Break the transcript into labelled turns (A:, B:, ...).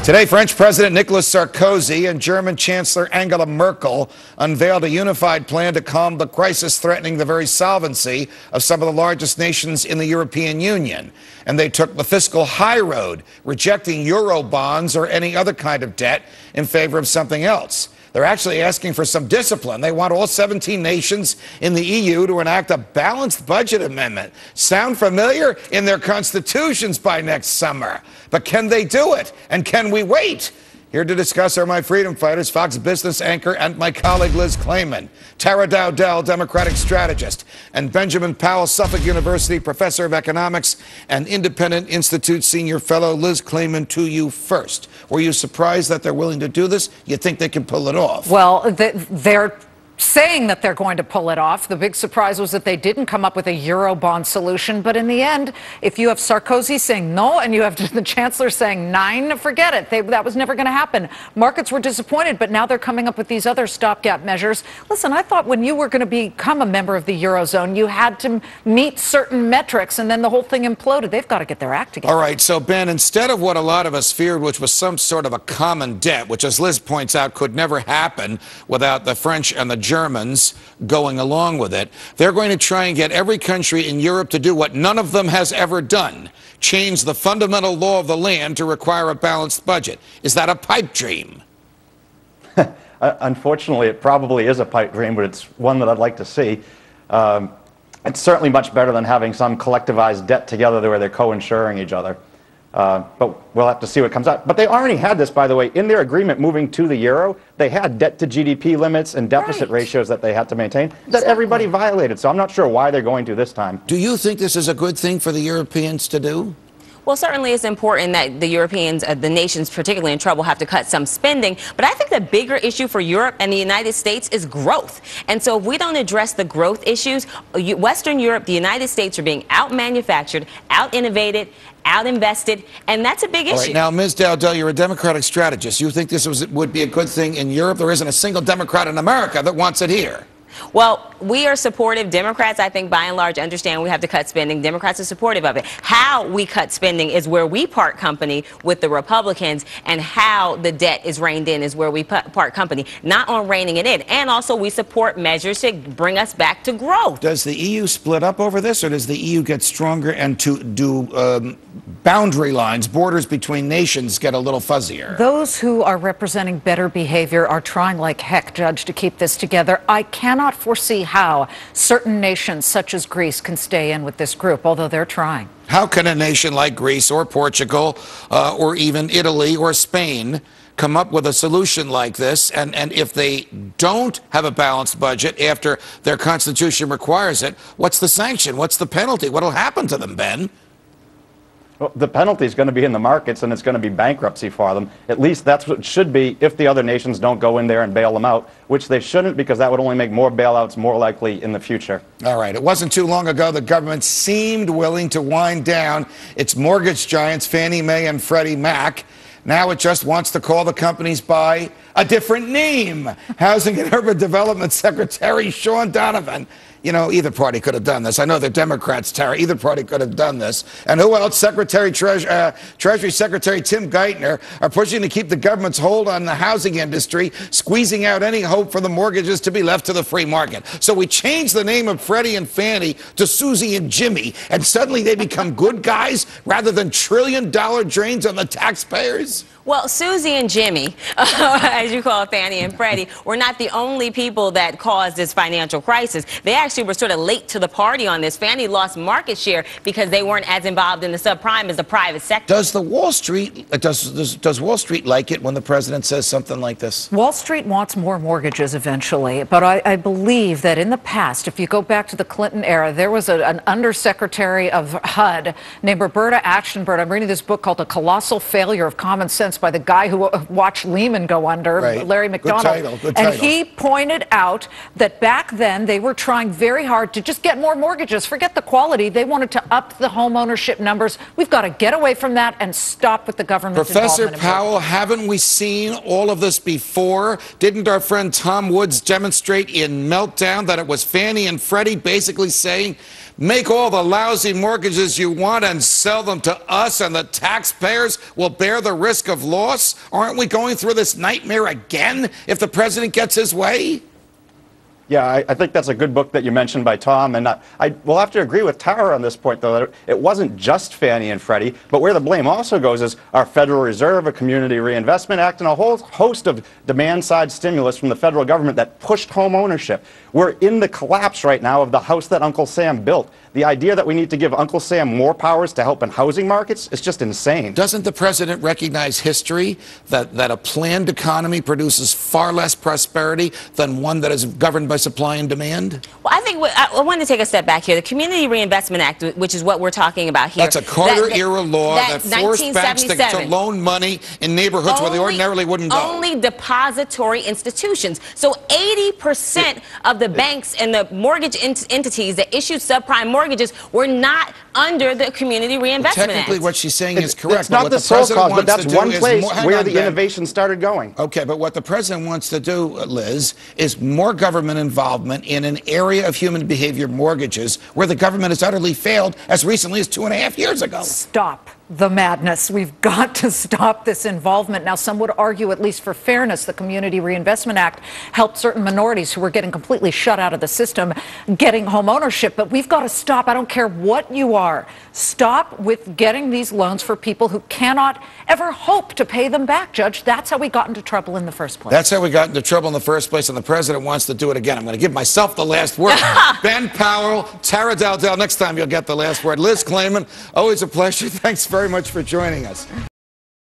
A: Today, French President Nicolas Sarkozy and German Chancellor Angela Merkel unveiled a unified plan to calm the crisis threatening the very solvency of some of the largest nations in the European Union. And they took the fiscal high road, rejecting euro bonds or any other kind of debt in favor of something else. They're actually asking for some discipline. They want all 17 nations in the EU to enact a balanced budget amendment. Sound familiar? In their constitutions by next summer. But can they do it? And can we wait? Here to discuss are my freedom fighters, Fox Business anchor, and my colleague Liz Clayman, Tara Dowdell, Democratic strategist, and Benjamin Powell, Suffolk University professor of economics and Independent Institute senior fellow. Liz Clayman, to you first. Were you surprised that they're willing to do this? You think they can pull it off?
B: Well, they're saying that they're going to pull it off. The big surprise was that they didn't come up with a Eurobond solution. But in the end, if you have Sarkozy saying no and you have the chancellor saying nine, forget it. That was never going to happen. Markets were disappointed, but now they're coming up with these other stopgap measures. Listen, I thought when you were going to become a member of the Eurozone, you had to meet certain metrics, and then the whole thing imploded. They've got to get their act together.
A: All right, so Ben, instead of what a lot of us feared, which was some sort of a common debt, which, as Liz points out, could never happen without the French and the Germans going along with it, they're going to try and get every country in Europe to do what none of them has ever done: change the fundamental law of the land to require a balanced budget. Is that a pipe dream?
C: Unfortunately, it probably is a pipe dream, but it's one that I'd like to see. It's certainly much better than having some collectivized debt together where they're co-insuring each other. But we'll have to see what comes out. But they already had this, by the way, in their agreement moving to the euro. They had debt to GDP limits and deficit ratios that they had to maintain that everybody violated. So I'm not sure why they're going to this time.
A: Do you think this is a good thing for the Europeans to do?
D: Well, certainly it's important that the Europeans, the nations particularly in trouble, have to cut some spending. But I think the bigger issue for Europe and the United States is growth. And so if we don't address the growth issues, Western Europe, the United States are being out-manufactured, out-innovated, out-invested, and that's a big issue.
A: All right, now, Ms. Dowdell, you're a Democratic strategist. You think this would be a good thing in Europe? There isn't a single Democrat in America that wants it here.
D: Well, we are supportive. Democrats, I think, by and large, understand we have to cut spending. Democrats are supportive of it. How we cut spending is where we part company with the Republicans, and how the debt is reined in is where we part company, not on reining it in. And also, we support measures to bring us back to growth.
A: Does the EU split up over this, or does the EU get stronger and to do boundary lines, borders between nations get a little fuzzier?
B: Those who are representing better behavior are trying like heck, Judge, to keep this together. I cannot foresee how certain nations such as Greece can stay in with this group, although they're trying.
A: How can a nation like Greece or Portugal or even Italy or Spain come up with a solution like this? And if they don't have a balanced budget after their constitution requires it, what's the sanction? What's the penalty? What'll happen to them, Ben?
C: Well, the penalty is going to be in the markets, and it's going to be bankruptcy for them. At least that's what it should be if the other nations don't go in there and bail them out, which they shouldn't, because that would only make more bailouts more likely in the future.
A: All right. It wasn't too long ago the government seemed willing to wind down its mortgage giants, Fannie Mae and Freddie Mac. Now it just wants to call the companies by a different name. Housing and Urban Development Secretary Sean Donovan. You know, either party could have done this. I know they're Democrats, Tara. Either party could have done this. And who else? Treasury Secretary Tim Geithner are pushing to keep the government's hold on the housing industry, squeezing out any hope for the mortgages to be left to the free market. So we changed the name of Freddie and Fannie to Susie and Jimmy, and suddenly they become good guys rather than trillion-dollar drains on the taxpayers?
D: Well, Susie and Jimmy, as you call Fannie and Freddie, were not the only people that caused this financial crisis. They actually were sort of late to the party on this. Fannie lost market share because they weren't as involved in the subprime as the private sector.
A: Does Wall Street like it when the president says something like this?
B: Wall Street wants more mortgages eventually, but I believe that in the past, if you go back to the Clinton era, there was an undersecretary of HUD named Roberta Achenbert. I'm reading this book called A Colossal Failure of Common Sense by the guy who watched Lehman go under, Larry McDonald.
A: Good title.
B: And he pointed out that back then they were trying very hard to just get more mortgages. Forget the quality. They wanted to up the home ownership numbers. We've got to get away from that and stop with the government's
A: Professor
B: involvement in
A: Powell, haven't we seen all of this before? Didn't our friend Tom Woods demonstrate in Meltdown that it was Fannie and Freddie basically saying, make all the lousy mortgages you want and sell them to us, and the taxpayers will bear the risk of loss? Aren't we going through this nightmare again if the president gets his way?
C: Yeah, I think that's a good book that you mentioned by Tom, and I will have to agree with Tara on this point, though, that it wasn't just Fannie and Freddie, but where the blame also goes is our Federal Reserve, a Community Reinvestment Act, and a whole host of demand-side stimulus from the federal government that pushed home ownership. We're in the collapse right now of the house that Uncle Sam built. The idea that we need to give Uncle Sam more powers to help in housing markets is just insane.
A: Doesn't the president recognize history, that a planned economy produces far less prosperity than one that is governed by supply and demand?
D: Well, I think I want to take a step back here. The Community Reinvestment Act, which is what we're talking about here.
A: That's a Carter-era law that forced banks to loan money in neighborhoods where they ordinarily wouldn't go.
D: Only depository institutions. So 80% of the banks and the mortgage entities that issued subprime mortgages were not under the Community Reinvestment Act.
A: Technically, what she's saying is correct.
C: It's not the sole cause, but that's one place where the innovation started going.
A: Okay, but what the president wants to do, Liz, is more government involvement in an area of human behavior, mortgages, where the government has utterly failed as recently as 2.5 years ago.
B: Stop the madness. We've got to stop this involvement. Now, some would argue, at least for fairness, the Community Reinvestment Act helped certain minorities who were getting completely shut out of the system getting home ownership. But we've got to stop. I don't care what you are. Stop with getting these loans for people who cannot ever hope to pay them back, Judge. That's how we got into trouble in the first place.
A: That's how we got into trouble in the first place, and the president wants to do it again. I'm going to give myself the last word. Ben Powell, Tara Dowdell, next time you'll get the last word. Liz Clayman, always a pleasure. Thanks very much for joining us.